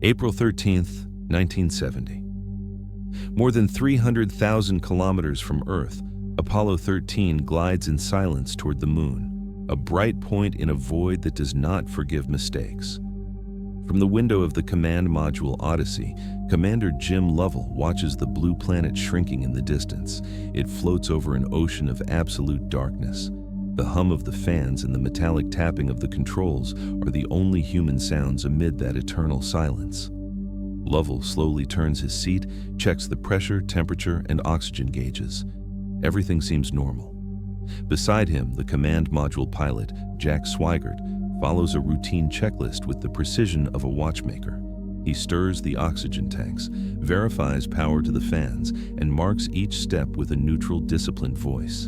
April 13th, 1970. More than 300,000 kilometers from Earth, Apollo 13 glides in silence toward the moon, a bright point in a void that does not forgive mistakes. From the window of the command module Odyssey, Commander Jim Lovell watches the blue planet shrinking in the distance. It floats over an ocean of absolute darkness. The hum of the fans and the metallic tapping of the controls are the only human sounds amid that eternal silence. Lovell slowly turns his seat, checks the pressure, temperature, and oxygen gauges. Everything seems normal. Beside him, the command module pilot, Jack Swigert, follows a routine checklist with the precision of a watchmaker. He stirs the oxygen tanks, verifies power to the fans, and marks each step with a neutral, disciplined voice.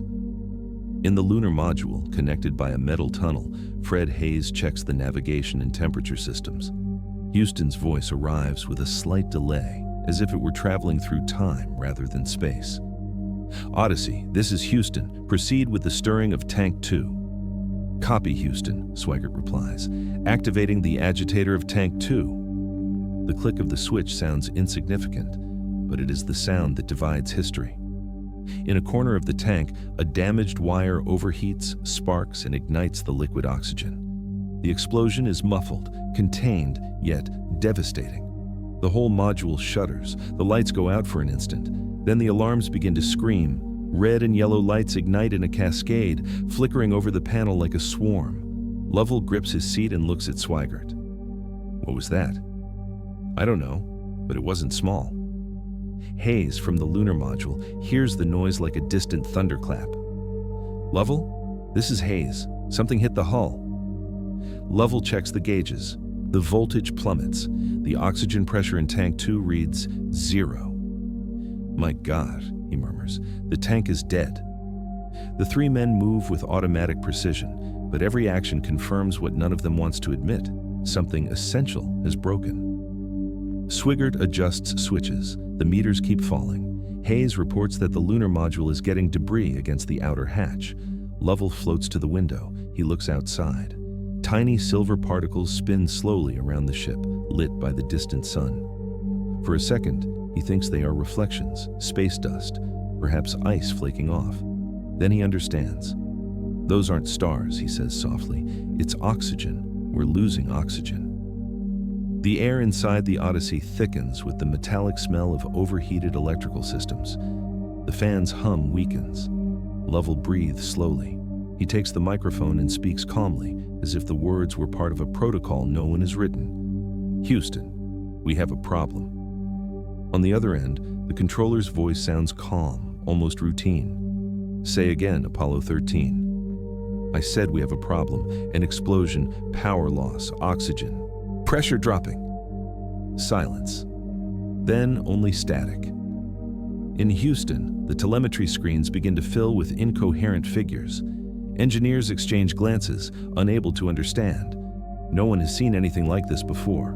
In the lunar module, connected by a metal tunnel, Fred Hayes checks the navigation and temperature systems. Houston's voice arrives with a slight delay, as if it were traveling through time rather than space. Odyssey, this is Houston. Proceed with the stirring of Tank 2. Copy, Houston, Swigert replies, activating the agitator of Tank 2. The click of the switch sounds insignificant, but it is the sound that divides history. In a corner of the tank, a damaged wire overheats, sparks, and ignites the liquid oxygen. The explosion is muffled, contained, yet devastating. The whole module shudders. The lights go out for an instant. Then the alarms begin to scream. Red and yellow lights ignite in a cascade, flickering over the panel like a swarm. Lovell grips his seat and looks at Swigert. What was that? I don't know, but it wasn't small. Hayes, from the lunar module, hears the noise like a distant thunderclap. Lovell? This is Hayes. Something hit the hull. Lovell checks the gauges. The voltage plummets. The oxygen pressure in Tank 2 reads 0. My God, he murmurs, the tank is dead. The three men move with automatic precision, but every action confirms what none of them wants to admit. Something essential has broken. Swigert adjusts switches. The meters keep falling. Hayes reports that the lunar module is getting debris against the outer hatch. Lovell floats to the window. He looks outside. Tiny silver particles spin slowly around the ship, lit by the distant sun. For a second, he thinks they are reflections, space dust, perhaps ice flaking off. Then he understands. Those aren't stars, he says softly. It's oxygen. We're losing oxygen. The air inside the Odyssey thickens with the metallic smell of overheated electrical systems. The fan's hum weakens. Lovell breathes slowly. He takes the microphone and speaks calmly, as if the words were part of a protocol no one has written. Houston, we have a problem. On the other end, the controller's voice sounds calm, almost routine. Say again, Apollo 13. I said we have a problem. An explosion, power loss, oxygen. Pressure dropping. Silence. Then only static. In Houston, the telemetry screens begin to fill with incoherent figures. Engineers exchange glances, unable to understand. No one has seen anything like this before.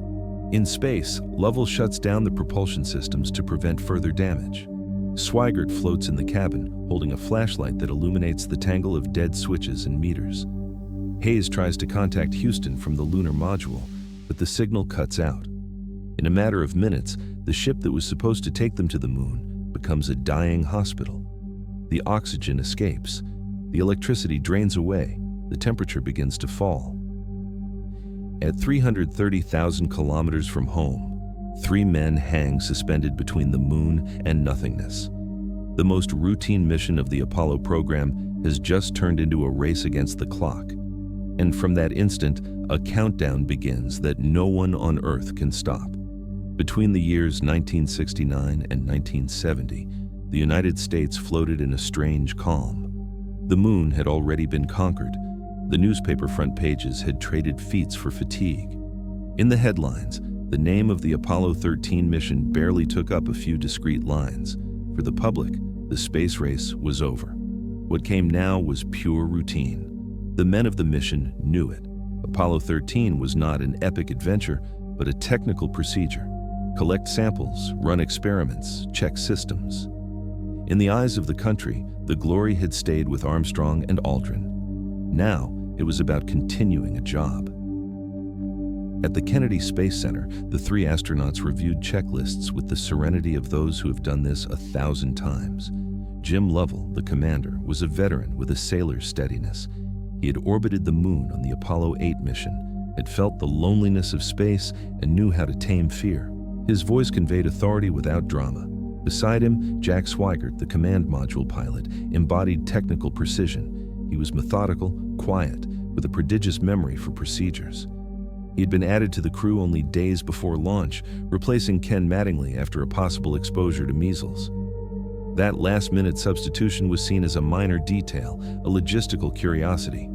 In space, Lovell shuts down the propulsion systems to prevent further damage. Swigert floats in the cabin, holding a flashlight that illuminates the tangle of dead switches and meters. Hayes tries to contact Houston from the lunar module, but the signal cuts out. In a matter of minutes, the ship that was supposed to take them to the moon becomes a dying hospital. The oxygen escapes. The electricity drains away. The temperature begins to fall. At 330,000 kilometers from home, three men hang suspended between the moon and nothingness. The most routine mission of the Apollo program has just turned into a race against the clock. And from that instant, a countdown begins that no one on Earth can stop. Between the years 1969 and 1970, the United States floated in a strange calm. The moon had already been conquered. The newspaper front pages had traded feats for fatigue. In the headlines, the name of the Apollo 13 mission barely took up a few discrete lines. For the public, the space race was over. What came now was pure routine. The men of the mission knew it. Apollo 13 was not an epic adventure, but a technical procedure. Collect samples, run experiments, check systems. In the eyes of the country, the glory had stayed with Armstrong and Aldrin. Now, it was about continuing a job. At the Kennedy Space Center, the three astronauts reviewed checklists with the serenity of those who have done this 1,000 times. Jim Lovell, the commander, was a veteran with a sailor's steadiness. He had orbited the moon on the Apollo 8 mission, had felt the loneliness of space, and knew how to tame fear. His voice conveyed authority without drama. Beside him, Jack Swigert, the command module pilot, embodied technical precision. He was methodical, quiet, with a prodigious memory for procedures. He had been added to the crew only days before launch, replacing Ken Mattingly after a possible exposure to measles. That last-minute substitution was seen as a minor detail, a logistical curiosity.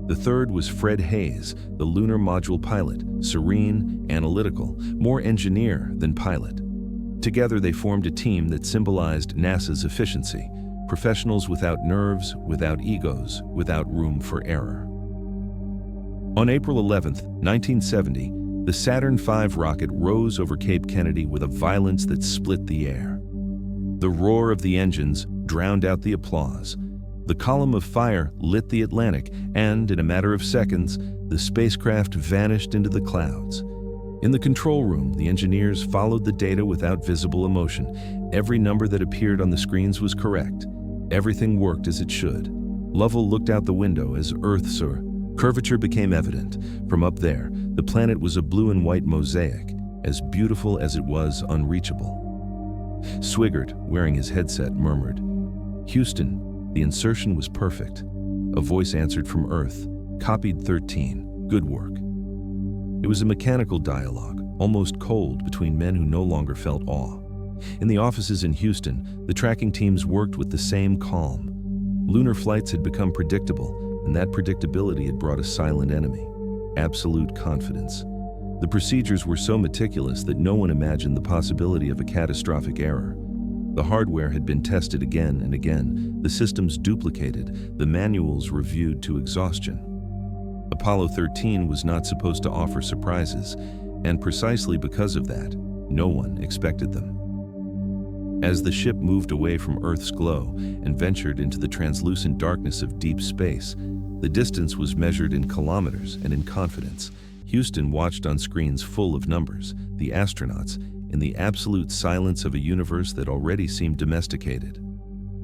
The third was Fred Hayes, the lunar module pilot, serene, analytical, more engineer than pilot. Together they formed a team that symbolized NASA's efficiency, professionals without nerves, without egos, without room for error. On April 11, 1970, the Saturn V rocket rose over Cape Kennedy with a violence that split the air. The roar of the engines drowned out the applause. The column of fire lit the Atlantic, and in a matter of seconds, the spacecraft vanished into the clouds. In the control room, the engineers followed the data without visible emotion. Every number that appeared on the screens was correct. Everything worked as it should. Lovell looked out the window as Earth's curvature became evident. From up there, the planet was a blue and white mosaic, as beautiful as it was unreachable. Swigert, wearing his headset, murmured, "Houston, the insertion was perfect." A voice answered from Earth, "Copied 13, good work." It was a mechanical dialogue, almost cold, between men who no longer felt awe. In the offices in Houston, the tracking teams worked with the same calm. Lunar flights had become predictable, and that predictability had brought a silent enemy: absolute confidence. The procedures were so meticulous that no one imagined the possibility of a catastrophic error. The hardware had been tested again and again, the systems duplicated, the manuals reviewed to exhaustion. Apollo 13 was not supposed to offer surprises, and precisely because of that, no one expected them. As the ship moved away from Earth's glow and ventured into the translucent darkness of deep space, the distance was measured in kilometers and in confidence. Houston watched on screens full of numbers, the astronauts, in the absolute silence of a universe that already seemed domesticated.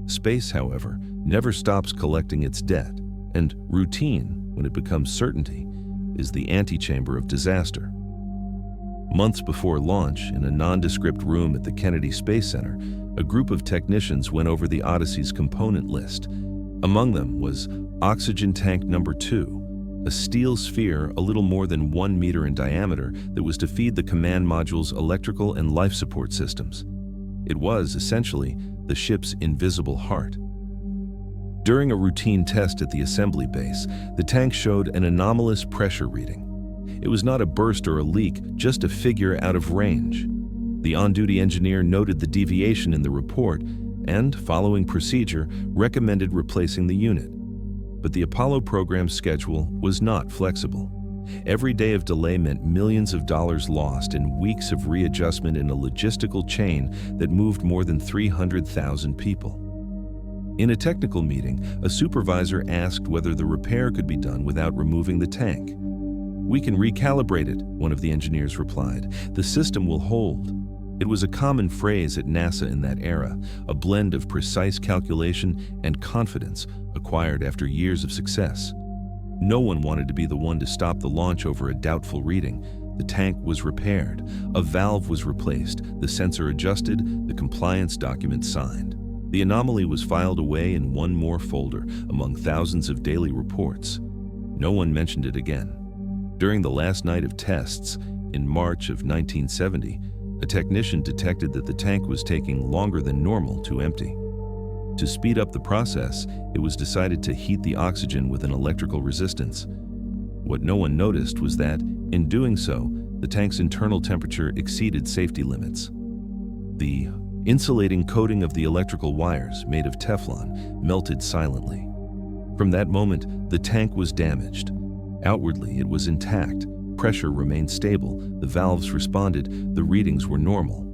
Space, however, never stops collecting its debt, and routine, when it becomes certainty, is the antechamber of disaster. Months before launch, in a nondescript room at the Kennedy Space Center, a group of technicians went over the Odyssey's component list. Among them was oxygen tank number 2, a steel sphere a little more than 1 meter in diameter that was to feed the command module's electrical and life support systems. It was, essentially, the ship's invisible heart. During a routine test at the assembly base, the tank showed an anomalous pressure reading. It was not a burst or a leak, just a figure out of range. The on-duty engineer noted the deviation in the report and, following procedure, recommended replacing the unit. But the Apollo program's schedule was not flexible. Every day of delay meant millions of dollars lost and weeks of readjustment in a logistical chain that moved more than 300,000 people. In a technical meeting, a supervisor asked whether the repair could be done without removing the tank. "We can recalibrate it," one of the engineers replied. "The system will hold." It was a common phrase at NASA in that era, a blend of precise calculation and confidence acquired after years of success. No one wanted to be the one to stop the launch over a doubtful reading. The tank was repaired, a valve was replaced, the sensor adjusted, the compliance document signed. The anomaly was filed away in one more folder among thousands of daily reports. No one mentioned it again. During the last night of tests, in March of 1970, a technician detected that the tank was taking longer than normal to empty. To speed up the process, it was decided to heat the oxygen with an electrical resistance. What no one noticed was that, in doing so, the tank's internal temperature exceeded safety limits. The insulating coating of the electrical wires, made of Teflon, melted silently. From that moment, the tank was damaged. Outwardly, it was intact. Pressure remained stable, the valves responded, the readings were normal.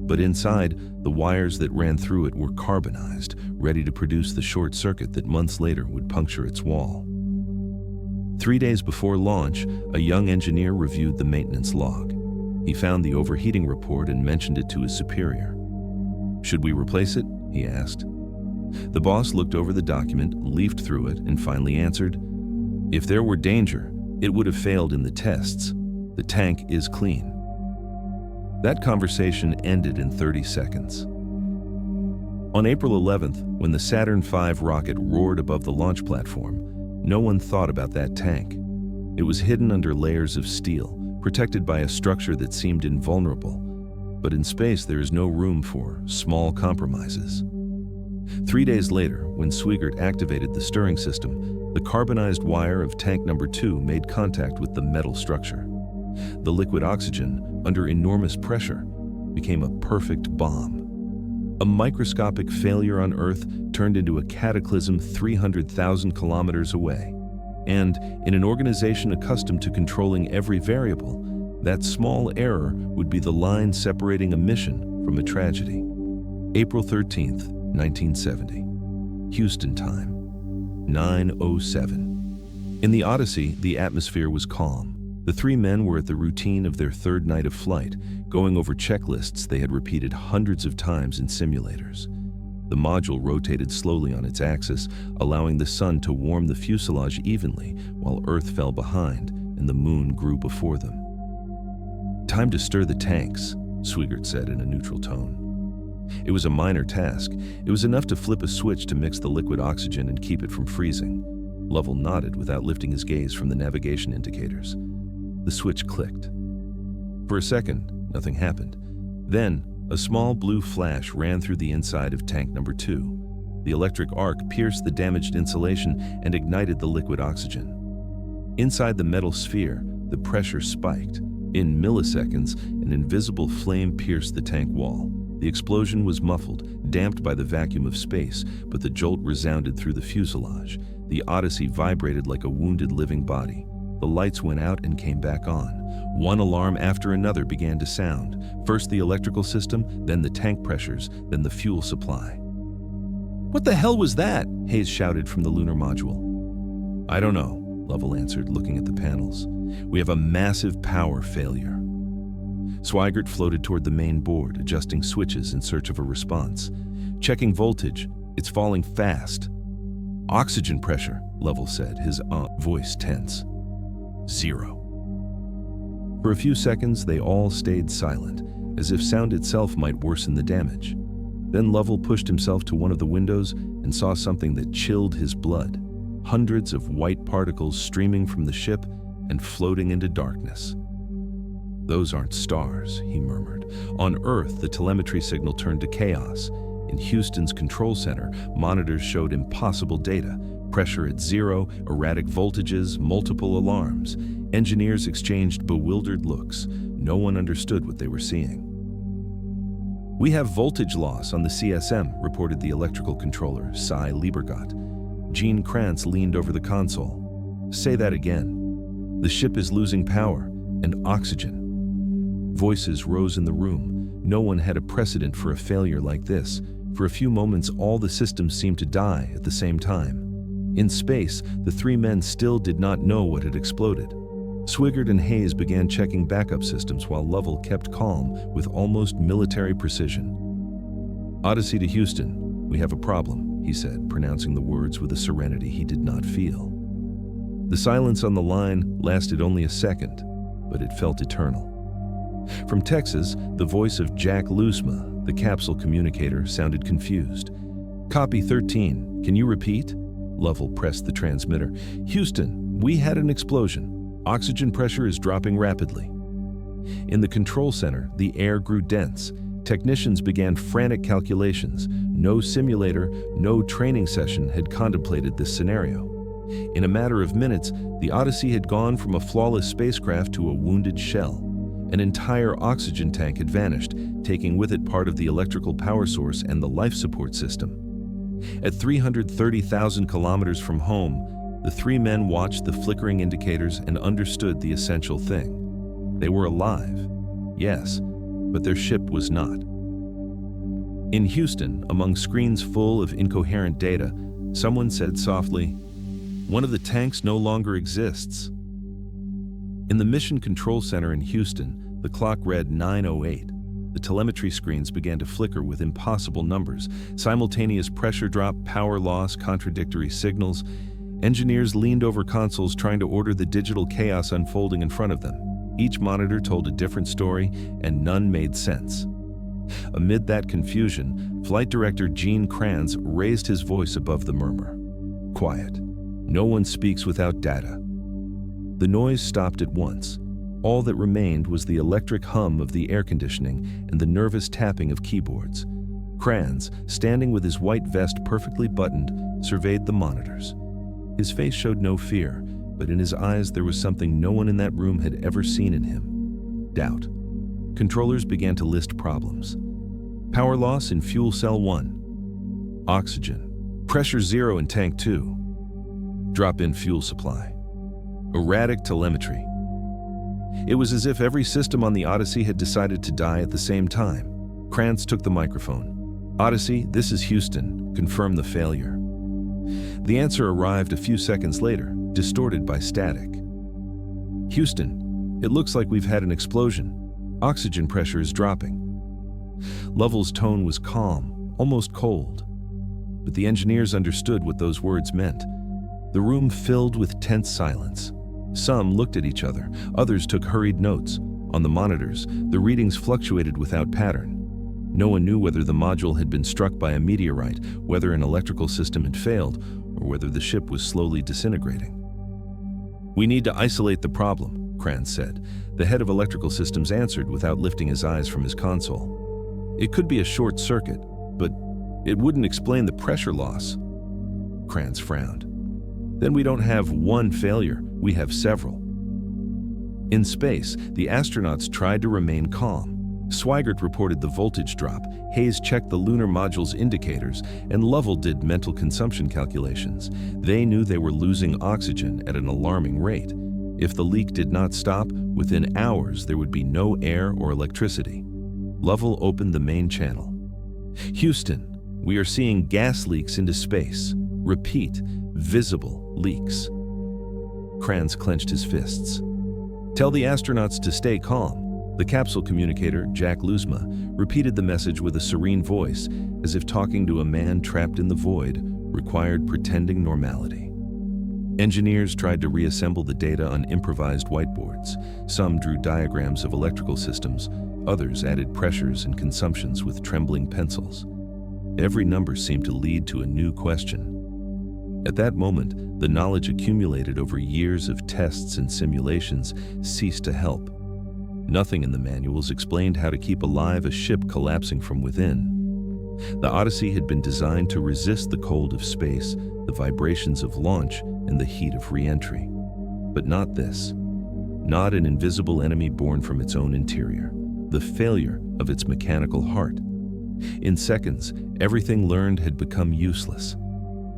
But inside, the wires that ran through it were carbonized, ready to produce the short circuit that months later would puncture its wall. 3 days before launch, a young engineer reviewed the maintenance log. He found the overheating report and mentioned it to his superior. "Should we replace it?" he asked. The boss looked over the document, leafed through it, and finally answered, "If there were danger, it would have failed in the tests. The tank is clean." That conversation ended in 30 seconds. On April 11th, when the Saturn V rocket roared above the launch platform, no one thought about that tank. It was hidden under layers of steel, protected by a structure that seemed invulnerable. But in space, there is no room for small compromises. 3 days later, when Swigert activated the stirring system, the carbonized wire of tank number 2 made contact with the metal structure. The liquid oxygen, under enormous pressure, became a perfect bomb. A microscopic failure on Earth turned into a cataclysm 300,000 kilometers away. And in an organization accustomed to controlling every variable, that small error would be the line separating a mission from a tragedy. April 13th, 1970. Houston time, 9:07. In the Odyssey, the atmosphere was calm. The 3 men were at the routine of their 3rd night of flight, going over checklists they had repeated hundreds of times in simulators. The module rotated slowly on its axis, allowing the sun to warm the fuselage evenly while Earth fell behind and the moon grew before them. "Time to stir the tanks," Swigert said in a neutral tone. It was a minor task. It was enough to flip a switch to mix the liquid oxygen and keep it from freezing. Lovell nodded without lifting his gaze from the navigation indicators. The switch clicked. For a second, nothing happened. Then, a small blue flash ran through the inside of tank number 2. The electric arc pierced the damaged insulation and ignited the liquid oxygen. Inside the metal sphere, the pressure spiked. In milliseconds, an invisible flame pierced the tank wall. The explosion was muffled, damped by the vacuum of space, but the jolt resounded through the fuselage. The Odyssey vibrated like a wounded living body. The lights went out and came back on. One alarm after another began to sound. First the electrical system, then the tank pressures, then the fuel supply. "What the hell was that?" Hayes shouted from the lunar module. "I don't know," Lovell answered, looking at the panels. "We have a massive power failure." Swigert floated toward the main board, adjusting switches in search of a response. "Checking voltage. It's falling fast." "Oxygen pressure," Lovell said, his voice tense. "0." For a few seconds, they all stayed silent, as if sound itself might worsen the damage. Then Lovell pushed himself to one of the windows and saw something that chilled his blood. Hundreds of white particles streaming from the ship and floating into darkness. "Those aren't stars," he murmured. On Earth, the telemetry signal turned to chaos. In Houston's control center, monitors showed impossible data. Pressure at 0, erratic voltages, multiple alarms. Engineers exchanged bewildered looks. No one understood what they were seeing. "We have voltage loss on the CSM," reported the electrical controller, Cy Liebergott. Gene Krantz leaned over the console. "Say that again." "The ship is losing power and oxygen." Voices rose in the room. No one had a precedent for a failure like this. For a few moments, all the systems seemed to die at the same time. In space, the 3 men still did not know what had exploded. Swigert and Hayes began checking backup systems while Lovell kept calm with almost military precision. "Odyssey to Houston, we have a problem," he said, pronouncing the words with a serenity he did not feel. The silence on the line lasted only a second, but it felt eternal. From Texas, the voice of Jack Lusma, the capsule communicator, sounded confused. "Copy 13. Can you repeat?" Lovell pressed the transmitter. "Houston, we had an explosion. Oxygen pressure is dropping rapidly." In the control center, the air grew dense. Technicians began frantic calculations. No simulator, no training session had contemplated this scenario. In a matter of minutes, the Odyssey had gone from a flawless spacecraft to a wounded shell. An entire oxygen tank had vanished, taking with it part of the electrical power source and the life support system. At 330,000 kilometers from home, the 3 men watched the flickering indicators and understood the essential thing. They were alive, yes, but their ship was not. In Houston, among screens full of incoherent data, someone said softly, One of the tanks no longer exists. In the Mission Control Center in Houston, the clock read 9:08. The telemetry screens began to flicker with impossible numbers, simultaneous pressure drop, power loss, contradictory signals. Engineers leaned over consoles trying to order the digital chaos unfolding in front of them. Each monitor told a different story, and none made sense. Amid that confusion, Flight Director Gene Kranz raised his voice above the murmur. Quiet. No one speaks without data. The noise stopped at once. All that remained was the electric hum of the air conditioning and the nervous tapping of keyboards. Kranz, standing with his white vest perfectly buttoned, surveyed the monitors. His face showed no fear, but in his eyes there was something no one in that room had ever seen in him: doubt. Controllers began to list problems. Power loss in fuel cell 1. Oxygen. Pressure 0 in tank 2. Drop in fuel supply. Erratic telemetry. It was as if every system on the Odyssey had decided to die at the same time. Kranz took the microphone. "Odyssey, this is Houston. Confirm the failure." The answer arrived a few seconds later, distorted by static. "Houston, it looks like we've had an explosion. Oxygen pressure is dropping." Lovell's tone was calm, almost cold. But the engineers understood what those words meant. The room filled with tense silence. Some looked at each other, others took hurried notes. On the monitors, the readings fluctuated without pattern. No one knew whether the module had been struck by a meteorite, whether an electrical system had failed, or whether the ship was slowly disintegrating. "We need to isolate the problem," Kranz said. The head of electrical systems answered without lifting his eyes from his console. "It could be a short circuit, but it wouldn't explain the pressure loss." Kranz frowned. "Then we don't have one failure, we have several." In space, the astronauts tried to remain calm. Swigert reported the voltage drop, Hayes checked the lunar module's indicators, and Lovell did mental consumption calculations. They knew they were losing oxygen at an alarming rate. If the leak did not stop, within hours there would be no air or electricity. Lovell opened the main channel. "Houston, we are seeing gas leaks into space. Repeat, visible leaks." Kranz clenched his fists. "Tell the astronauts to stay calm." The capsule communicator, Jack Luzma, repeated the message with a serene voice, as if talking to a man trapped in the void required pretending normality. Engineers tried to reassemble the data on improvised whiteboards. Some drew diagrams of electrical systems, others added pressures and consumptions with trembling pencils. Every number seemed to lead to a new question. At that moment, the knowledge accumulated over years of tests and simulations ceased to help. Nothing in the manuals explained how to keep alive a ship collapsing from within. The Odyssey had been designed to resist the cold of space, the vibrations of launch, and the heat of re-entry. But not this. Not an invisible enemy born from its own interior. The failure of its mechanical heart. In seconds, everything learned had become useless.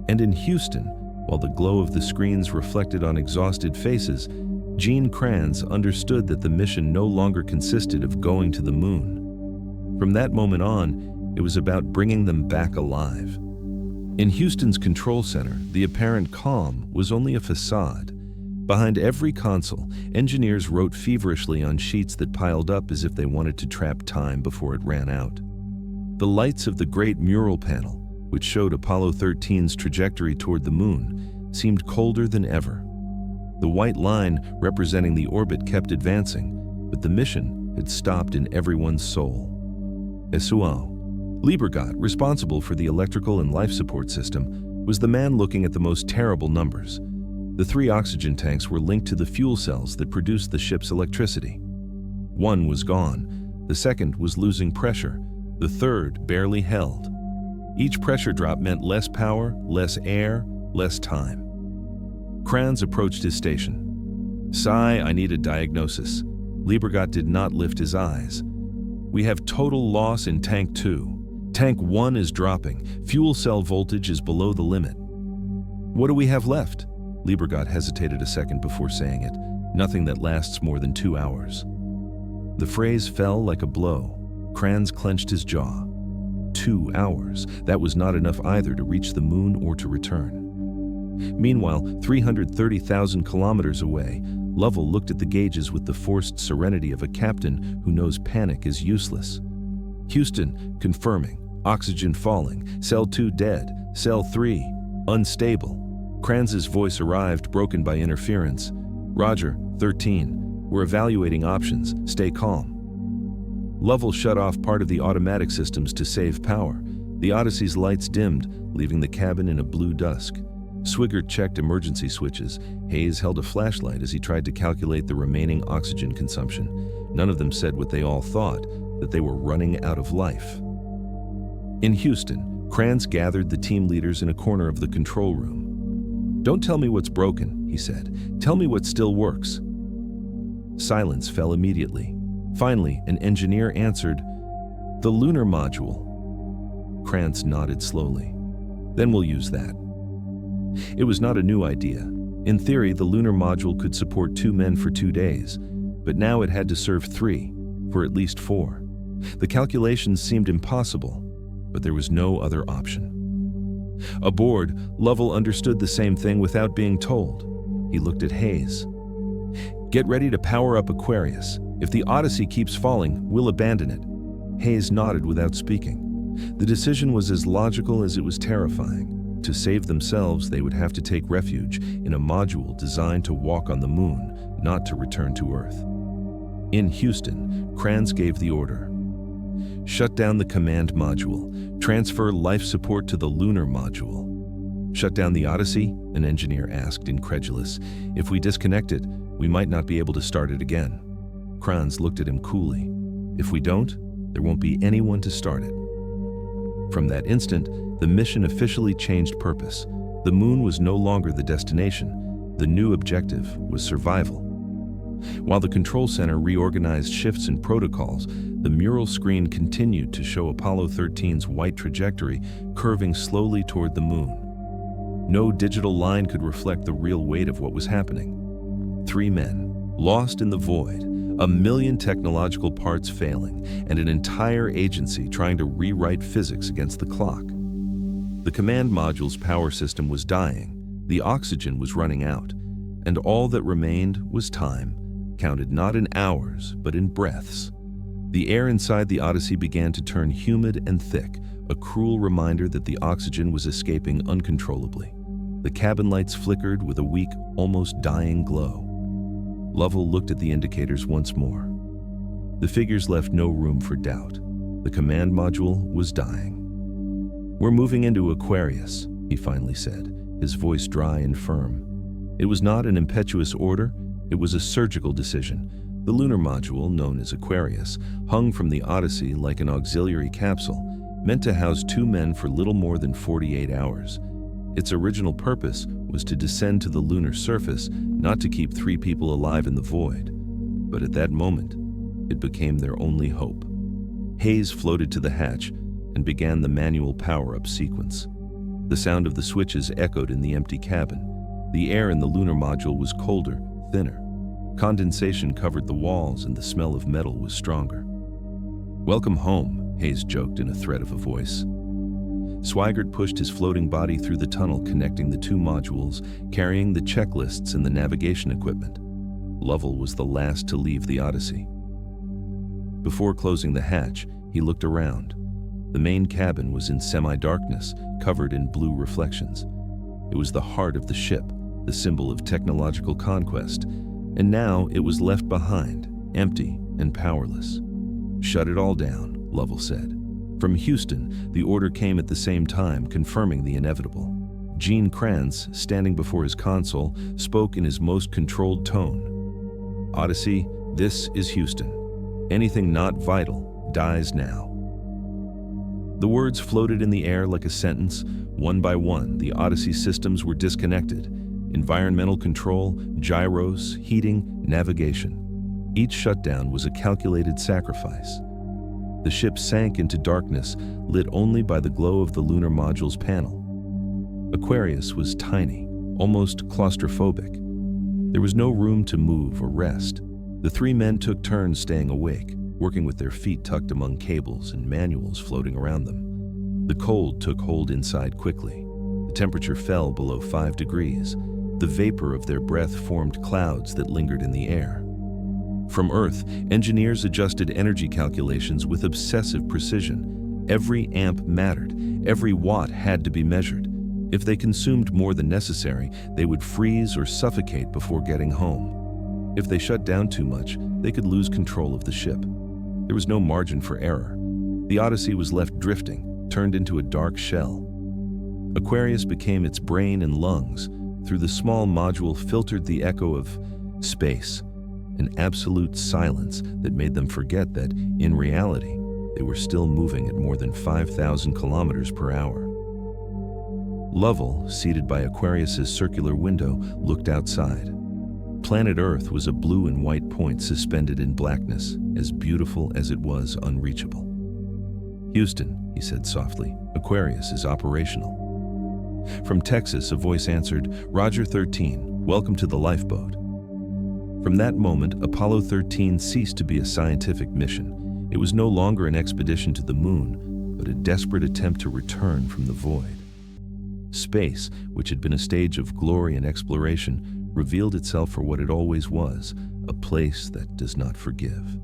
And in Houston, while the glow of the screens reflected on exhausted faces, Gene Kranz understood that the mission no longer consisted of going to the moon. From that moment on, it was about bringing them back alive. In Houston's control center, the apparent calm was only a facade. Behind every console, engineers wrote feverishly on sheets that piled up as if they wanted to trap time before it ran out. The lights of the great mural panel, which showed Apollo 13's trajectory toward the moon, seemed colder than ever. The white line representing the orbit kept advancing, but the mission had stopped in everyone's soul. Esuau, Liebergott, responsible for the electrical and life support system, was the man looking at the most terrible numbers. The 3 oxygen tanks were linked to the fuel cells that produced the ship's electricity. One was gone, the second was losing pressure, the third barely held. Each pressure drop meant less power, less air, less time. Kranz approached his station. "Sigh, I need a diagnosis." Liebergott did not lift his eyes. "We have total loss in Tank 2. Tank 1 is dropping. Fuel cell voltage is below the limit." "What do we have left?" Liebergott hesitated a second before saying it. "Nothing that lasts more than 2 hours." The phrase fell like a blow. Kranz clenched his jaw. 2 hours. That was not enough either to reach the moon or to return. Meanwhile, 330,000 kilometers away, Lovell looked at the gauges with the forced serenity of a captain who knows panic is useless. Houston, confirming. Oxygen falling. Cell 2 dead. Cell 3, unstable. Kranz's voice arrived, broken by interference. Roger, 13. We're evaluating options. Stay calm. Lovell shut off part of the automatic systems to save power. The Odyssey's lights dimmed, leaving the cabin in a blue dusk. Swigert checked emergency switches. Hayes held a flashlight as he tried to calculate the remaining oxygen consumption. None of them said what they all thought, that they were running out of life. In Houston, Kranz gathered the team leaders in a corner of the control room. "Don't tell me what's broken," he said. "Tell me what still works." Silence fell immediately. Finally, an engineer answered, "The lunar module." Kranz nodded slowly. "Then we'll use that." It was not a new idea. In theory, the lunar module could support 2 men for 2 days, but now it had to serve 3, for at least 4. The calculations seemed impossible, but there was no other option. Aboard, Lovell understood the same thing without being told. He looked at Hayes. "Get ready to power up Aquarius. If the Odyssey keeps falling, we'll abandon it." Hayes nodded without speaking. The decision was as logical as it was terrifying. To save themselves, they would have to take refuge in a module designed to walk on the moon, not to return to Earth. In Houston, Kranz gave the order. "Shut down the command module. Transfer life support to the lunar module." "Shut down the Odyssey?" an engineer asked, incredulous. "If we disconnect it, we might not be able to start it again." Kranz looked at him coolly. "If we don't, there won't be anyone to start it." From that instant, the mission officially changed purpose. The moon was no longer the destination. The new objective was survival. While the control center reorganized shifts and protocols, the mural screen continued to show Apollo 13's white trajectory curving slowly toward the moon. No digital line could reflect the real weight of what was happening. 3 men, lost in the void, 1,000,000 technological parts failing, and an entire agency trying to rewrite physics against the clock. The command module's power system was dying, the oxygen was running out, and all that remained was time, counted not in hours, but in breaths. The air inside the Odyssey began to turn humid and thick, a cruel reminder that the oxygen was escaping uncontrollably. The cabin lights flickered with a weak, almost dying glow. Lovell looked at the indicators once more. The figures left no room for doubt. The command module was dying. "We're moving into Aquarius," he finally said, his voice dry and firm. It was not an impetuous order, it was a surgical decision. The lunar module, known as Aquarius, hung from the Odyssey like an auxiliary capsule, meant to house 2 men for little more than 48 hours. Its original purpose was to descend to the lunar surface, not to keep 3 people alive in the void. But at that moment, it became their only hope. Hayes floated to the hatch and began the manual power-up sequence. The sound of the switches echoed in the empty cabin. The air in the lunar module was colder, thinner. Condensation covered the walls and the smell of metal was stronger. "Welcome home," Hayes joked in a threat of a voice. Swigert pushed his floating body through the tunnel connecting the 2 modules, carrying the checklists and the navigation equipment. Lovell was the last to leave the Odyssey. Before closing the hatch, he looked around. The main cabin was in semi-darkness, covered in blue reflections. It was the heart of the ship, the symbol of technological conquest, and now it was left behind, empty and powerless. "Shut it all down," Lovell said. From Houston, the order came at the same time, confirming the inevitable. Gene Kranz, standing before his console, spoke in his most controlled tone. "Odyssey, this is Houston. Anything not vital dies now." The words floated in the air like a sentence. One by one, the Odyssey systems were disconnected. Environmental control, gyros, heating, navigation. Each shutdown was a calculated sacrifice. The ship sank into darkness, lit only by the glow of the lunar module's panel. Aquarius was tiny, almost claustrophobic. There was no room to move or rest. The 3 men took turns staying awake, working with their feet tucked among cables and manuals floating around them. The cold took hold inside quickly. The temperature fell below 5 degrees. The vapor of their breath formed clouds that lingered in the air. From Earth, engineers adjusted energy calculations with obsessive precision. Every amp mattered. Every watt had to be measured. If they consumed more than necessary, they would freeze or suffocate before getting home. If they shut down too much, they could lose control of the ship. There was no margin for error. The Odyssey was left drifting, turned into a dark shell. Aquarius became its brain and lungs. Through the small module filtered the echo of space, an absolute silence that made them forget that, in reality, they were still moving at more than 5,000 kilometers per hour. Lovell, seated by Aquarius's circular window, looked outside. Planet Earth was a blue and white point suspended in blackness, as beautiful as it was unreachable. "Houston," he said softly, "Aquarius is operational." From Texas, a voice answered, "Roger 13, welcome to the lifeboat." From that moment, Apollo 13 ceased to be a scientific mission. It was no longer an expedition to the moon, but a desperate attempt to return from the void. Space, which had been a stage of glory and exploration, revealed itself for what it always was, a place that does not forgive.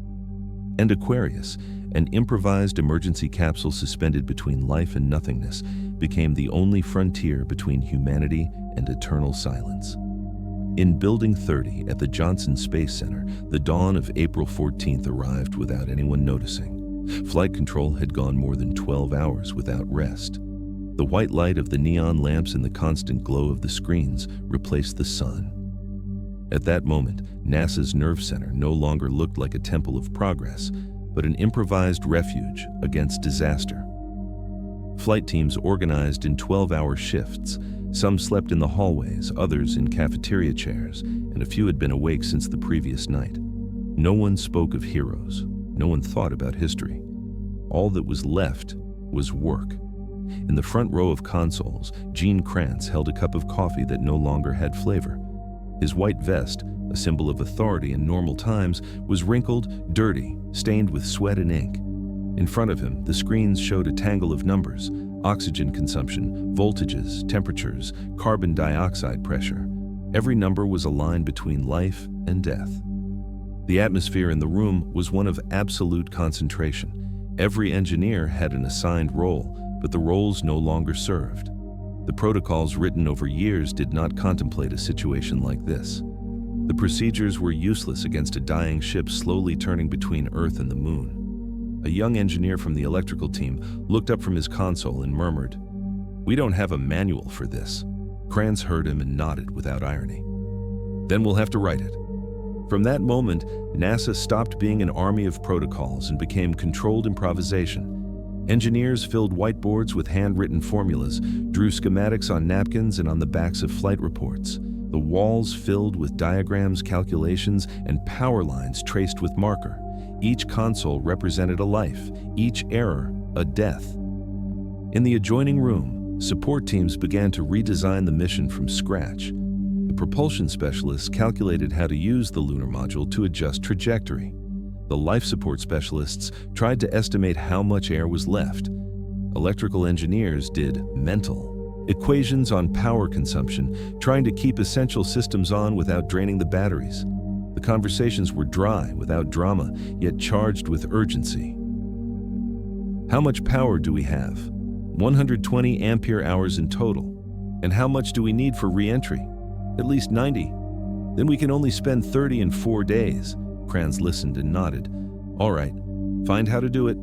And Aquarius, an improvised emergency capsule suspended between life and nothingness, became the only frontier between humanity and eternal silence. In Building 30 at the Johnson Space Center, the dawn of April 14th arrived without anyone noticing. Flight control had gone more than 12 hours without rest. The white light of the neon lamps and the constant glow of the screens replaced the sun. At that moment, NASA's Nerve Center no longer looked like a temple of progress, but an improvised refuge against disaster. Flight teams organized in 12-hour shifts. Some slept in the hallways, others in cafeteria chairs, and a few had been awake since the previous night. No one spoke of heroes. No one thought about history. All that was left was work. In the front row of consoles, Gene Kranz held a cup of coffee that no longer had flavor. His white vest, a symbol of authority in normal times, was wrinkled, dirty, stained with sweat and ink. In front of him, the screens showed a tangle of numbers: oxygen consumption, voltages, temperatures, carbon dioxide pressure. Every number was a line between life and death. The atmosphere in the room was one of absolute concentration. Every engineer had an assigned role, but the roles no longer served. The protocols written over years did not contemplate a situation like this. The procedures were useless against a dying ship slowly turning between Earth and the moon. A young engineer from the electrical team looked up from his console and murmured, "We don't have a manual for this." Kranz heard him and nodded without irony. "Then we'll have to write it." From that moment, NASA stopped being an army of protocols and became controlled improvisation. Engineers filled whiteboards with handwritten formulas, drew schematics on napkins and on the backs of flight reports. The walls filled with diagrams, calculations, and power lines traced with marker. Each console represented a life, each error a death. In the adjoining room, support teams began to redesign the mission from scratch. The propulsion specialists calculated how to use the lunar module to adjust trajectory. The life support specialists tried to estimate how much air was left. Electrical engineers did mental equations on power consumption, trying to keep essential systems on without draining the batteries. The conversations were dry, without drama, yet charged with urgency. How much power do we have? 120 ampere hours in total. And how much do we need for re-entry? At least 90. Then we can only spend 30 in 4 days. Kranz listened and nodded. "All right, find how to do it."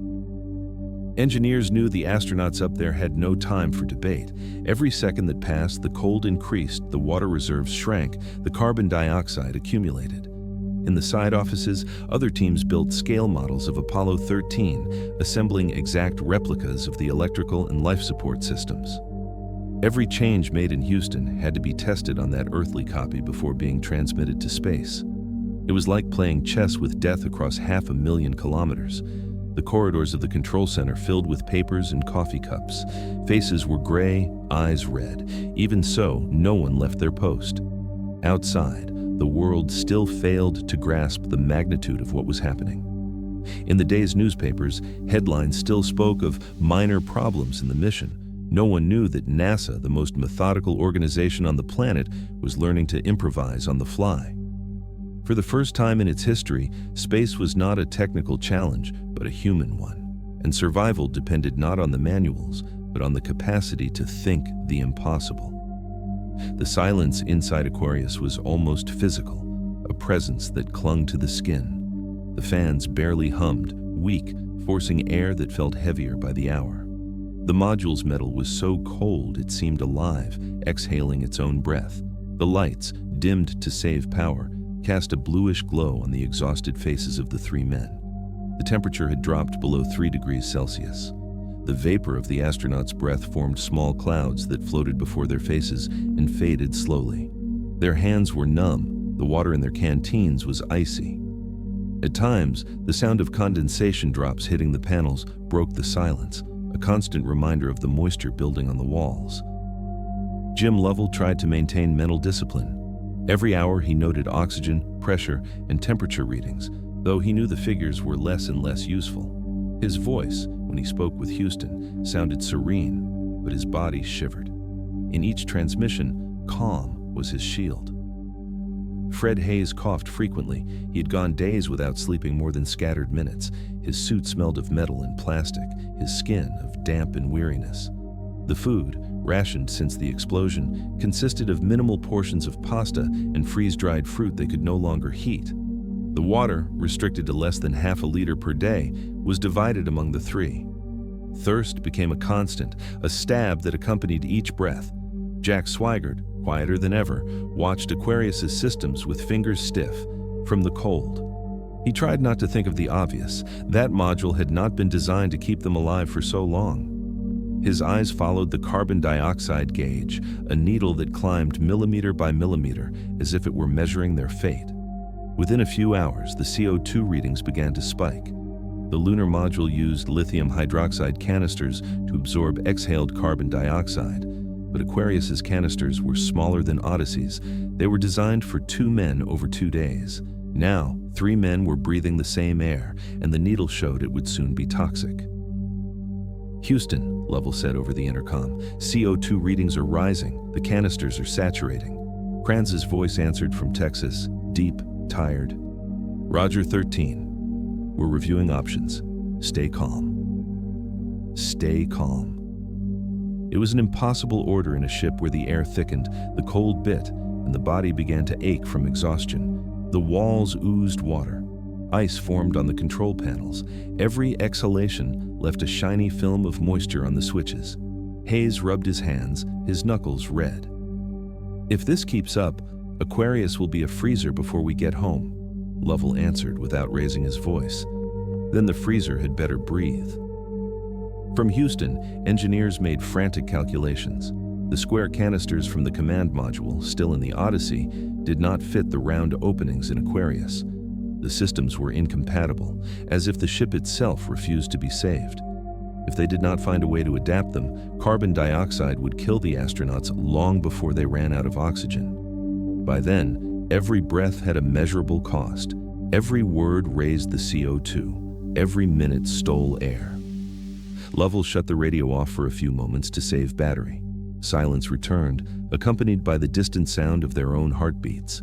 Engineers knew the astronauts up there had no time for debate. Every second that passed, the cold increased, the water reserves shrank, the carbon dioxide accumulated. In the side offices, other teams built scale models of Apollo 13, assembling exact replicas of the electrical and life support systems. Every change made in Houston had to be tested on that earthly copy before being transmitted to space. It was like playing chess with death across 500,000 kilometers. The corridors of the control center filled with papers and coffee cups. Faces were gray, eyes red. Even so, no one left their post. Outside, the world still failed to grasp the magnitude of what was happening. In the day's newspapers, headlines still spoke of minor problems in the mission, No one knew that NASA, the most methodical organization on the planet, was learning to improvise on the fly. For the first time in its history, space was not a technical challenge, but a human one, and survival depended not on the manuals, but on the capacity to think the impossible. The silence inside Aquarius was almost physical, a presence that clung to the skin. The fans barely hummed, weak, forcing air that felt heavier by the hour. The module's metal was so cold it seemed alive, exhaling its own breath. The lights, dimmed to save power, cast a bluish glow on the exhausted faces of the three men. The temperature had dropped below 3 degrees Celsius. The vapor of the astronauts' breath formed small clouds that floated before their faces and faded slowly. Their hands were numb, the water in their canteens was icy. At times, the sound of condensation drops hitting the panels broke the silence, a constant reminder of the moisture building on the walls. Jim Lovell tried to maintain mental discipline. Every hour he noted oxygen, pressure, and temperature readings, though he knew the figures were less and less useful. His voice, when he spoke with Houston, sounded serene, but his body shivered. In each transmission, calm was his shield. Fred Hayes coughed frequently. He had gone days without sleeping more than scattered minutes. His suit smelled of metal and plastic, his skin of damp and weariness. The food, rationed since the explosion, consisted of minimal portions of pasta and freeze-dried fruit they could no longer heat. The water, restricted to less than half a liter per day, was divided among the three. Thirst became a constant, a stab that accompanied each breath. Jack Swigert, quieter than ever, watched Aquarius's systems with fingers stiff from the cold. He tried not to think of the obvious. That module had not been designed to keep them alive for so long. His eyes followed the carbon dioxide gauge, a needle that climbed millimeter by millimeter as if it were measuring their fate. Within a few hours, the CO2 readings began to spike. The lunar module used lithium hydroxide canisters to absorb exhaled carbon dioxide, but Aquarius's canisters were smaller than Odyssey's. They were designed for 2 men over 2 days. Now, 3 men were breathing the same air, and the needle showed it would soon be toxic. "Houston," Lovell said over the intercom, "CO2 readings are rising. The canisters are saturating." Kranz's voice answered from Texas, deep, tired. "Roger 13. We're reviewing options. Stay calm. Stay calm." It was an impossible order in a ship where the air thickened, the cold bit, and the body began to ache from exhaustion. The walls oozed water. Ice formed on the control panels. Every exhalation left a shiny film of moisture on the switches. Hayes rubbed his hands, his knuckles red. "If this keeps up, Aquarius will be a freezer before we get home," Lovell answered without raising his voice. "Then the freezer had better breathe." From Houston, engineers made frantic calculations. The square canisters from the command module, still in the Odyssey, did not fit the round openings in Aquarius. The systems were incompatible, as if the ship itself refused to be saved. If they did not find a way to adapt them, carbon dioxide would kill the astronauts long before they ran out of oxygen. By then, every breath had a measurable cost. Every word raised the CO2. Every minute stole air. Lovell shut the radio off for a few moments to save battery. Silence returned, accompanied by the distant sound of their own heartbeats.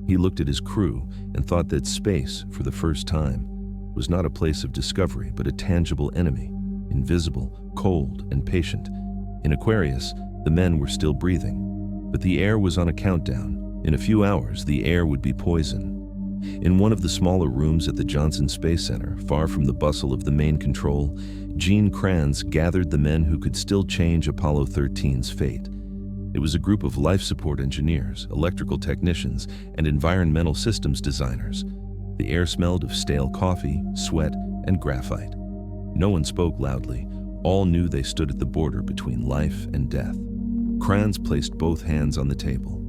He looked at his crew and thought that space, for the first time, was not a place of discovery, but a tangible enemy, invisible, cold, and patient. In Aquarius, the men were still breathing, but the air was on a countdown. In a few hours, the air would be poison. In one of the smaller rooms at the Johnson Space Center, far from the bustle of the main control, Gene Kranz gathered the men who could still change Apollo 13's fate. It was a group of life support engineers, electrical technicians, and environmental systems designers. The air smelled of stale coffee, sweat, and graphite. No one spoke loudly. All knew they stood at the border between life and death. Kranz placed both hands on the table.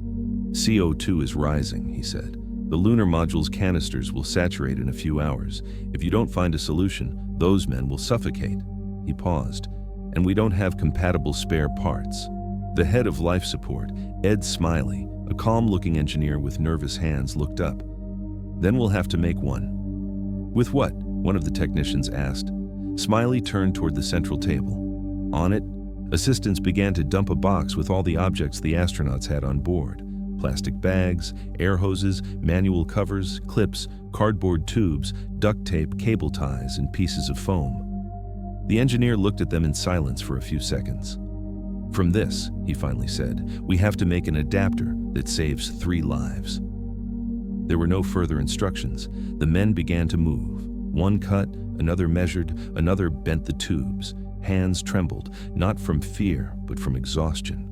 "CO2 is rising," he said. "The lunar module's canisters will saturate in a few hours. If you don't find a solution, those men will suffocate." He paused. "And we don't have compatible spare parts." The head of life support, Ed Smiley, a calm-looking engineer with nervous hands, looked up. "Then we'll have to make one." "With what?" one of the technicians asked. Smiley turned toward the central table. "On it, Assistants began to dump a box with all the objects the astronauts had on board: plastic bags, air hoses, manual covers, clips, cardboard tubes, duct tape, cable ties, and pieces of foam. The engineer looked at them in silence for a few seconds. "From this," he finally said, "we have to make an adapter that saves 3 lives." There were no further instructions. The men began to move. One cut, another measured, another bent the tubes. Hands trembled, not from fear, but from exhaustion.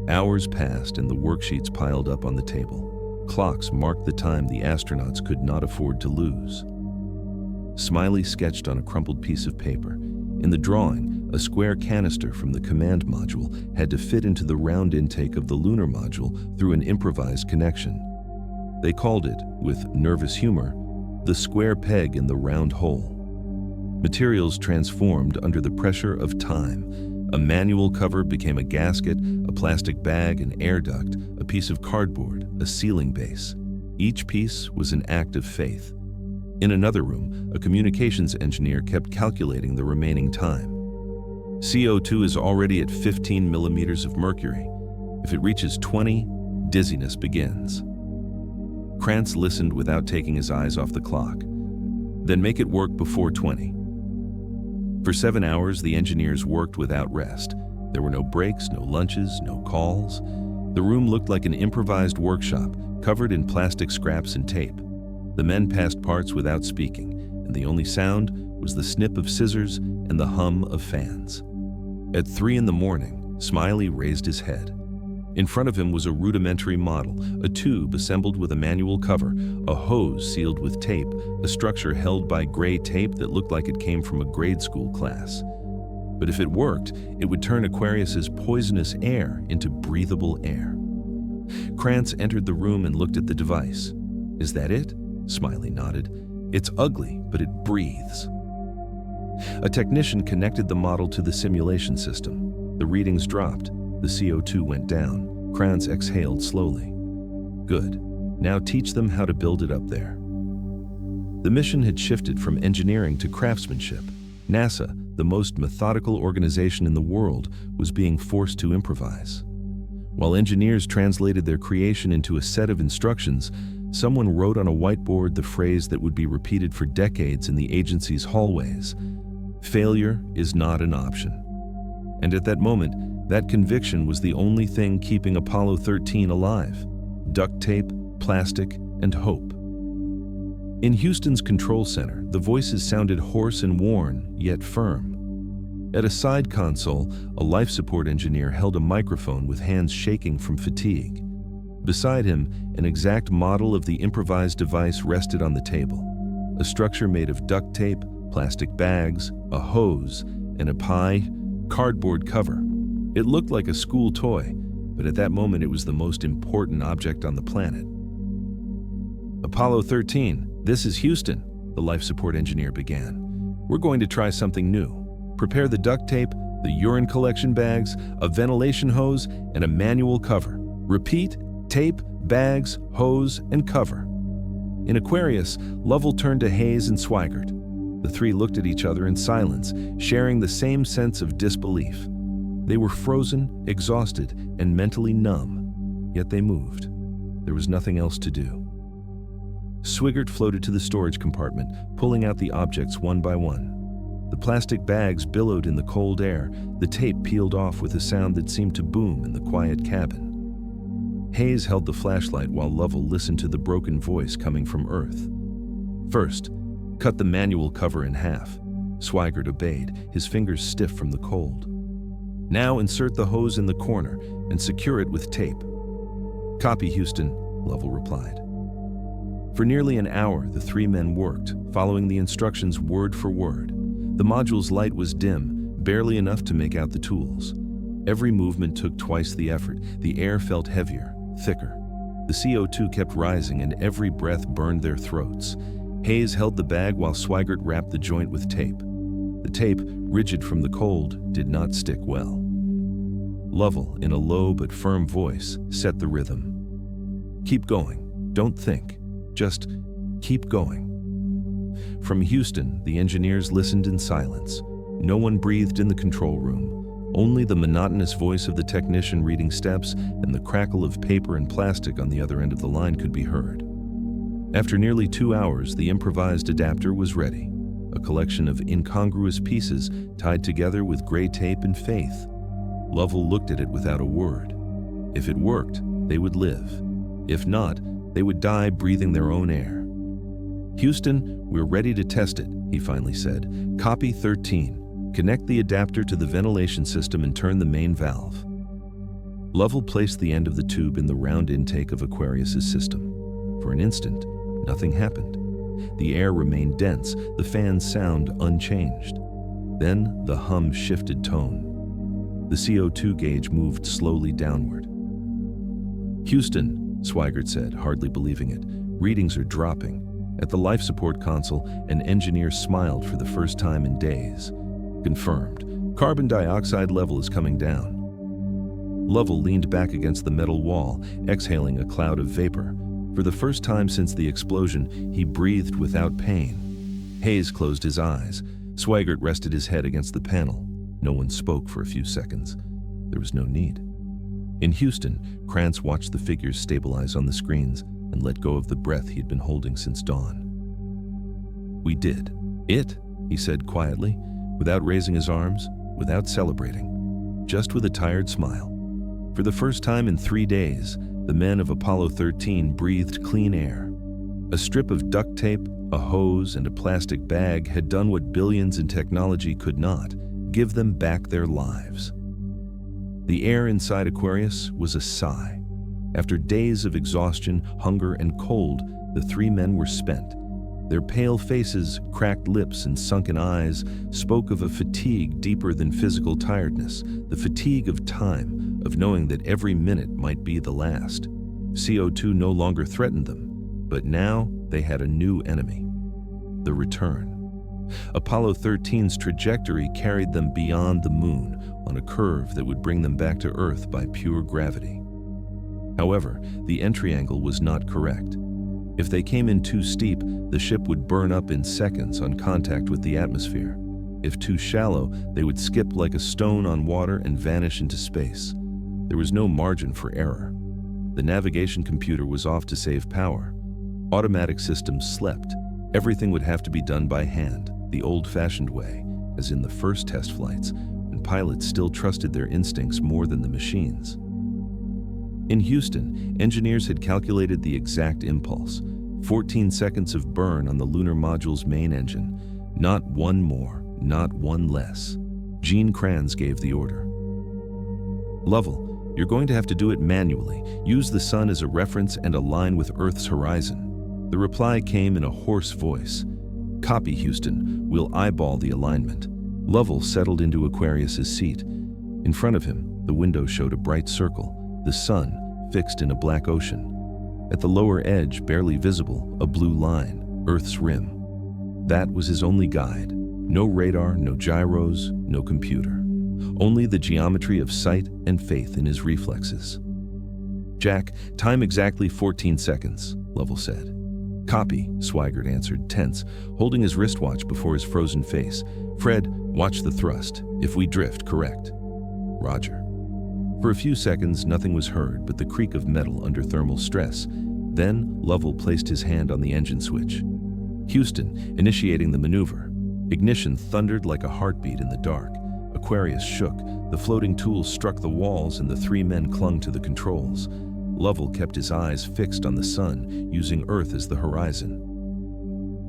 Hours passed and the worksheets piled up on the table. Clocks marked the time the astronauts could not afford to lose. Smiley sketched on a crumpled piece of paper. In the drawing, a square canister from the command module had to fit into the round intake of the lunar module through an improvised connection. They called it, with nervous humor, the square peg in the round hole. Materials transformed under the pressure of time. A manual cover became a gasket, a plastic bag, an air duct, a piece of cardboard, a ceiling base. Each piece was an act of faith. In another room, a communications engineer kept calculating the remaining time. CO2 is already at 15 millimeters of mercury. If it reaches 20, dizziness begins. Krantz listened without taking his eyes off the clock. Then make it work before 20. For 7 hours, the engineers worked without rest. There were no breaks, no lunches, no calls. The room looked like an improvised workshop, covered in plastic scraps and tape. The men passed parts without speaking, and the only sound was the snip of scissors and the hum of fans. At 3 in the morning, Smiley raised his head. In front of him was a rudimentary model, a tube assembled with a manual cover, a hose sealed with tape, a structure held by gray tape that looked like it came from a grade school class. But if it worked, it would turn Aquarius's poisonous air into breathable air. Krantz entered the room and looked at the device. "Is that it?" Smiley nodded. "It's ugly, but it breathes." A technician connected the model to the simulation system. The readings dropped. The CO2 went down. Krantz exhaled slowly. "Good. Now teach them how to build it up there." The mission had shifted from engineering to craftsmanship. NASA, the most methodical organization in the world, was being forced to improvise. While engineers translated their creation into a set of instructions, someone wrote on a whiteboard the phrase that would be repeated for decades in the agency's hallways: "Failure is not an option." And at that moment, that conviction was the only thing keeping Apollo 13 alive: duct tape, plastic, and hope. In Houston's control center, the voices sounded hoarse and worn, yet firm. At a side console, a life support engineer held a microphone with hands shaking from fatigue. Beside him, an exact model of the improvised device rested on the table: a structure made of duct tape, plastic bags, a hose, and a cardboard cover. It looked like a school toy, but at that moment it was the most important object on the planet. "Apollo 13, this is Houston," the life support engineer began. "We're going to try something new. Prepare the duct tape, the urine collection bags, a ventilation hose, and a manual cover. Repeat: tape, bags, hose, and cover." In Aquarius, Lovell turned to Hayes and Swigert. The three looked at each other in silence, sharing the same sense of disbelief. They were frozen, exhausted, and mentally numb, yet they moved. There was nothing else to do. Swigert floated to the storage compartment, pulling out the objects one by one. The plastic bags billowed in the cold air, the tape peeled off with a sound that seemed to boom in the quiet cabin. Hayes held the flashlight while Lovell listened to the broken voice coming from Earth. "First, cut the manual cover in half." Swigert obeyed, his fingers stiff from the cold. "Now insert the hose in the corner and secure it with tape." "Copy, Houston," Lovell replied. For nearly an hour, the three men worked, following the instructions word for word. The module's light was dim, barely enough to make out the tools. Every movement took twice the effort. The air felt heavier, thicker. The CO2 kept rising and every breath burned their throats. Hayes held the bag while Swigert wrapped the joint with tape. The tape, rigid from the cold, did not stick well. Lovell, in a low but firm voice, set the rhythm. "Keep going. Don't think. Just keep going." From Houston, the engineers listened in silence. No one breathed in the control room. Only the monotonous voice of the technician reading steps and the crackle of paper and plastic on the other end of the line could be heard. After nearly 2 hours, the improvised adapter was ready, a collection of incongruous pieces tied together with gray tape and faith. Lovell looked at it without a word. If it worked, they would live. If not, they would die breathing their own air. "Houston, we're ready to test it," he finally said. "Copy 13. Connect the adapter to the ventilation system and turn the main valve." Lovell placed the end of the tube in the round intake of Aquarius's system. For an instant, nothing happened. The air remained dense, the fan's sound unchanged. Then the hum shifted tone. The CO2 gauge moved slowly downward. "Houston," Swigert said, hardly believing it, "readings are dropping." At the life support console, an engineer smiled for the first time in days. "Confirmed. Carbon dioxide level is coming down." Lovell leaned back against the metal wall, exhaling a cloud of vapor. For the first time since the explosion, he breathed without pain. Hayes closed his eyes. Swigert rested his head against the panel. No one spoke for a few seconds. There was no need. In Houston, Krantz watched the figures stabilize on the screens and let go of the breath he had been holding since dawn. "We did it," he said quietly, without raising his arms, without celebrating, just with a tired smile. For the first time in 3 days, the men of Apollo 13 breathed clean air. A strip of duct tape, a hose, and a plastic bag had done what billions in technology could not: give them back their lives. The air inside Aquarius was a sigh. After days of exhaustion, hunger, and cold, the 3 men were spent. Their pale faces, cracked lips, and sunken eyes spoke of a fatigue deeper than physical tiredness, the fatigue of time, of knowing that every minute might be the last. CO2 no longer threatened them, but now they had a new enemy: the return. Apollo 13's trajectory carried them beyond the moon on a curve that would bring them back to Earth by pure gravity. However, the entry angle was not correct. If they came in too steep, the ship would burn up in seconds on contact with the atmosphere. If too shallow, they would skip like a stone on water and vanish into space. There was no margin for error. The navigation computer was off to save power. Automatic systems slept. Everything would have to be done by hand, the old-fashioned way, as in the first test flights, when pilots still trusted their instincts more than the machines. In Houston, engineers had calculated the exact impulse: 14 seconds of burn on the lunar module's main engine. Not one more, not one less. Gene Kranz gave the order. "Lovell, you're going to have to do it manually. Use the sun as a reference and align with Earth's horizon." The reply came in a hoarse voice. "Copy, Houston. We'll eyeball the alignment." Lovell settled into Aquarius's seat. In front of him, the window showed a bright circle, the sun fixed in a black ocean. At the lower edge, barely visible, a blue line, Earth's rim. That was his only guide. No radar, no gyros, no computer. Only the geometry of sight and faith in his reflexes. "Jack, time exactly 14 seconds, Lovell said. "Copy," Swigert answered, tense, holding his wristwatch before his frozen face. "Fred, watch the thrust. If we drift, correct." "Roger." For a few seconds, nothing was heard but the creak of metal under thermal stress. Then, Lovell placed his hand on the engine switch. Houston, initiating the maneuver. Ignition thundered like a heartbeat in the dark. Aquarius shook. The floating tools struck the walls and the 3 men clung to the controls. Lovell kept his eyes fixed on the sun, using Earth as the horizon.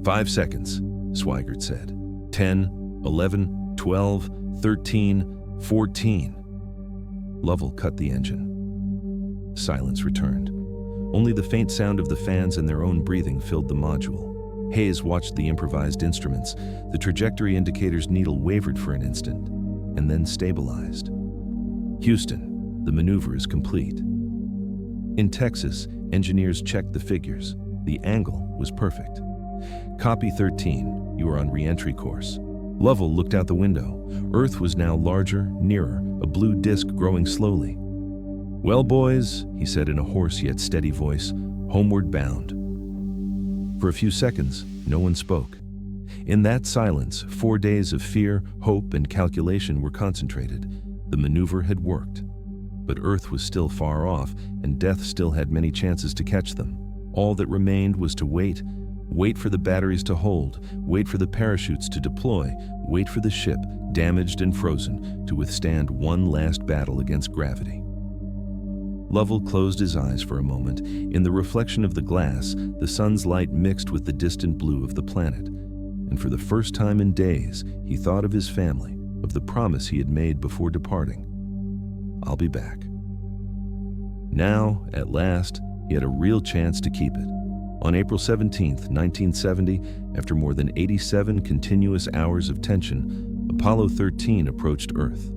5 seconds, Swigert said. 10, 11, 12, 13, 14. Lovell cut the engine. Silence returned. Only the faint sound of the fans and their own breathing filled the module. Hayes watched the improvised instruments. The trajectory indicator's needle wavered for an instant, and then stabilized. "Houston, the maneuver is complete." In Texas, engineers checked the figures. The angle was perfect. "Copy 13, you are on re-entry course." Lovell looked out the window. Earth was now larger, nearer, a blue disk growing slowly. "Well, boys," he said in a hoarse yet steady voice, "homeward bound." For a few seconds, no one spoke. In that silence, 4 days of fear, hope, and calculation were concentrated. The maneuver had worked. But Earth was still far off, and death still had many chances to catch them. All that remained was to wait for the batteries to hold, wait for the parachutes to deploy, wait for the ship, damaged and frozen, to withstand one last battle against gravity. Lovell closed his eyes for a moment. In the reflection of the glass, the sun's light mixed with the distant blue of the planet. And for the first time in days, he thought of his family, of the promise he had made before departing. "I'll be back." Now, at last, he had a real chance to keep it. On April 17, 1970, after more than 87 continuous hours of tension, Apollo 13 approached Earth.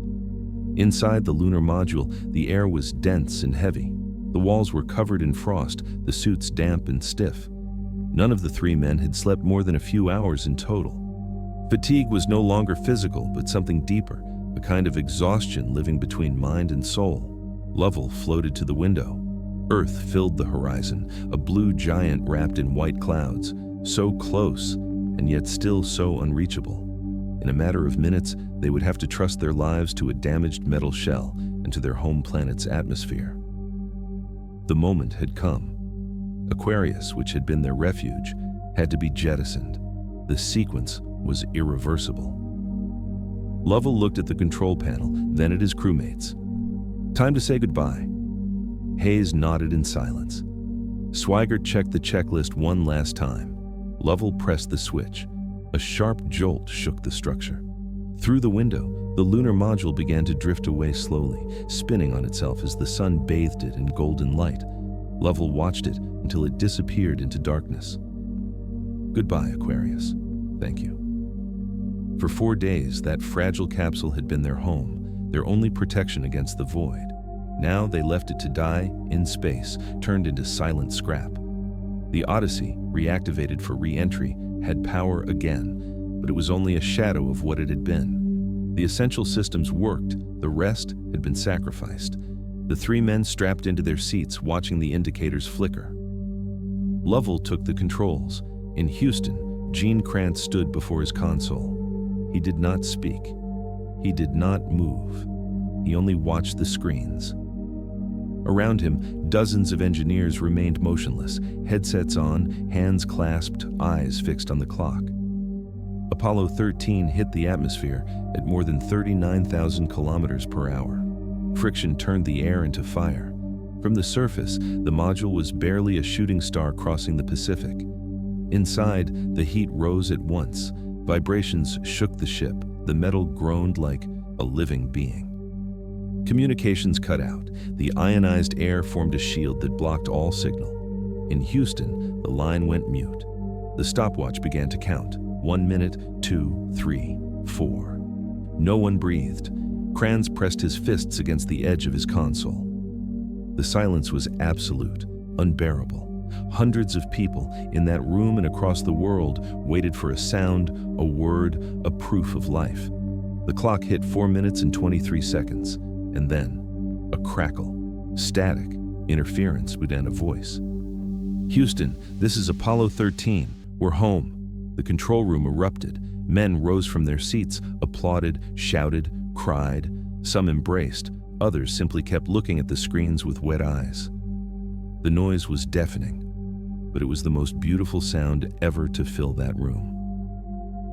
Inside the lunar module, the air was dense and heavy. The walls were covered in frost, the suits damp and stiff. None of the three men had slept more than a few hours in total. Fatigue was no longer physical, but something deeper, a kind of exhaustion living between mind and soul. Lovell floated to the window. Earth filled the horizon, a blue giant wrapped in white clouds, so close and yet still so unreachable. In a matter of minutes, they would have to trust their lives to a damaged metal shell and to their home planet's atmosphere. The moment had come. Aquarius, which had been their refuge, had to be jettisoned. The sequence was irreversible. Lovell looked at the control panel, then at his crewmates. "Time to say goodbye." Hayes nodded in silence. Swigert checked the checklist one last time. Lovell pressed the switch. A sharp jolt shook the structure. Through the window, the lunar module began to drift away slowly, spinning on itself as the sun bathed it in golden light. Lovell watched it until it disappeared into darkness. "Goodbye, Aquarius. Thank you." For 4 days, that fragile capsule had been their home, their only protection against the void. Now they left it to die in space, turned into silent scrap. The Odyssey, reactivated for re-entry, had power again, but it was only a shadow of what it had been. The essential systems worked, the rest had been sacrificed. The three men strapped into their seats, watching the indicators flicker. Lovell took the controls. In Houston, Gene Kranz stood before his console. He did not speak. He did not move. He only watched the screens. Around him, dozens of engineers remained motionless, headsets on, hands clasped, eyes fixed on the clock. Apollo 13 hit the atmosphere at more than 39,000 kilometers per hour. Friction turned the air into fire. From the surface, the module was barely a shooting star crossing the Pacific. Inside, the heat rose at once. Vibrations shook the ship. The metal groaned like a living being. Communications cut out. The ionized air formed a shield that blocked all signal. In Houston, the line went mute. The stopwatch began to count. 1 minute, 2, 3, 4. No one breathed. Kranz pressed his fists against the edge of his console. The silence was absolute, unbearable. Hundreds of people in that room and across the world waited for a sound, a word, a proof of life. The clock hit 4 minutes and 23 seconds. And then, a crackle, static, interference, began a voice. "Houston, this is Apollo 13. We're home." The control room erupted. Men rose from their seats, applauded, shouted, cried. Some embraced. Others simply kept looking at the screens with wet eyes. The noise was deafening, but it was the most beautiful sound ever to fill that room.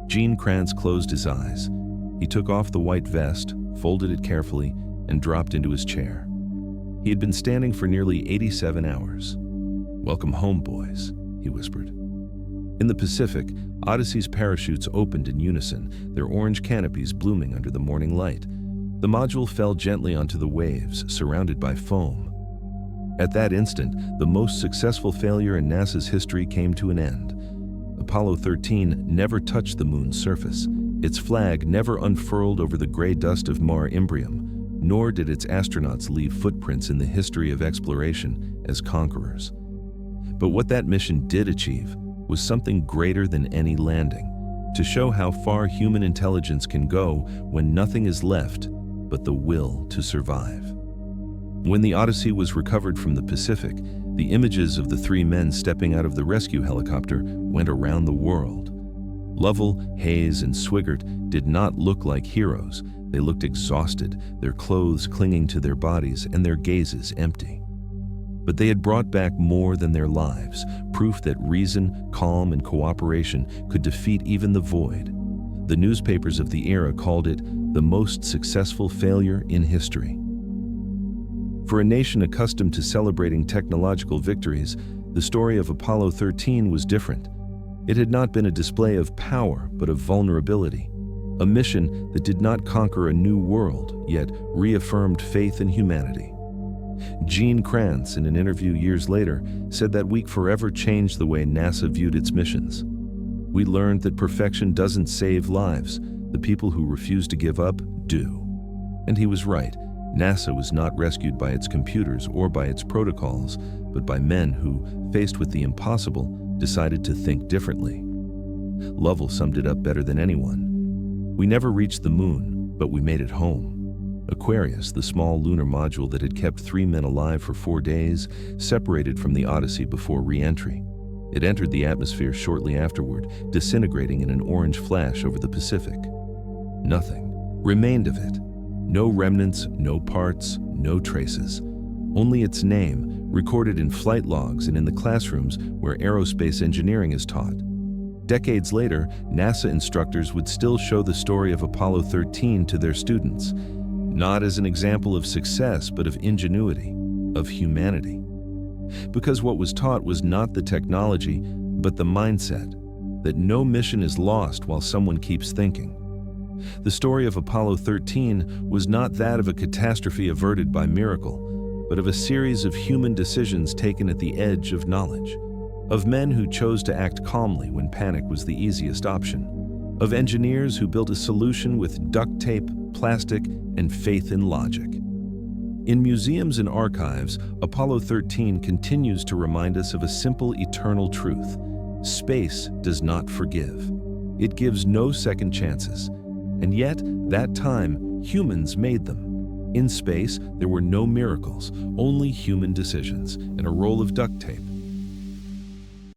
Gene Kranz closed his eyes. He took off the white vest, folded it carefully, and dropped into his chair. He had been standing for nearly 87 hours. "Welcome home, boys," he whispered. In the Pacific, Odyssey's parachutes opened in unison, their orange canopies blooming under the morning light. The module fell gently onto the waves, surrounded by foam. At that instant, the most successful failure in NASA's history came to an end. Apollo 13 never touched the moon's surface. Its flag never unfurled over the gray dust of Mare Imbrium, nor did its astronauts leave footprints in the history of exploration as conquerors. But what that mission did achieve was something greater than any landing, to show how far human intelligence can go when nothing is left but the will to survive. When the Odyssey was recovered from the Pacific, the images of the three men stepping out of the rescue helicopter went around the world. Lovell, Hayes, and Swigert did not look like heroes. They looked exhausted, their clothes clinging to their bodies and their gazes empty. But they had brought back more than their lives, proof that reason, calm, and cooperation could defeat even the void. The newspapers of the era called it the most successful failure in history. For a nation accustomed to celebrating technological victories, the story of Apollo 13 was different. It had not been a display of power, but of vulnerability. A mission that did not conquer a new world, yet reaffirmed faith in humanity. Gene Kranz, in an interview years later, said that week forever changed the way NASA viewed its missions. We learned that perfection doesn't save lives. The people who refuse to give up do. And he was right. NASA was not rescued by its computers or by its protocols, but by men who, faced with the impossible, decided to think differently. Lovell summed it up better than anyone. We never reached the moon, but we made it home. Aquarius, the small lunar module that had kept 3 men alive for 4 days, separated from the Odyssey before re-entry. It entered the atmosphere shortly afterward, disintegrating in an orange flash over the Pacific. Nothing remained of it. No remnants, no parts, no traces. Only its name, recorded in flight logs and in the classrooms where aerospace engineering is taught. Decades later, NASA instructors would still show the story of Apollo 13 to their students, not as an example of success, but of ingenuity, of humanity. Because what was taught was not the technology, but the mindset, that no mission is lost while someone keeps thinking. The story of Apollo 13 was not that of a catastrophe averted by miracle, but of a series of human decisions taken at the edge of knowledge, of men who chose to act calmly when panic was the easiest option, of engineers who built a solution with duct tape, plastic, and faith in logic. In museums and archives, Apollo 13 continues to remind us of a simple eternal truth. Space does not forgive. It gives no second chances. And yet, that time, humans made them. In space, there were no miracles, only human decisions and a roll of duct tape.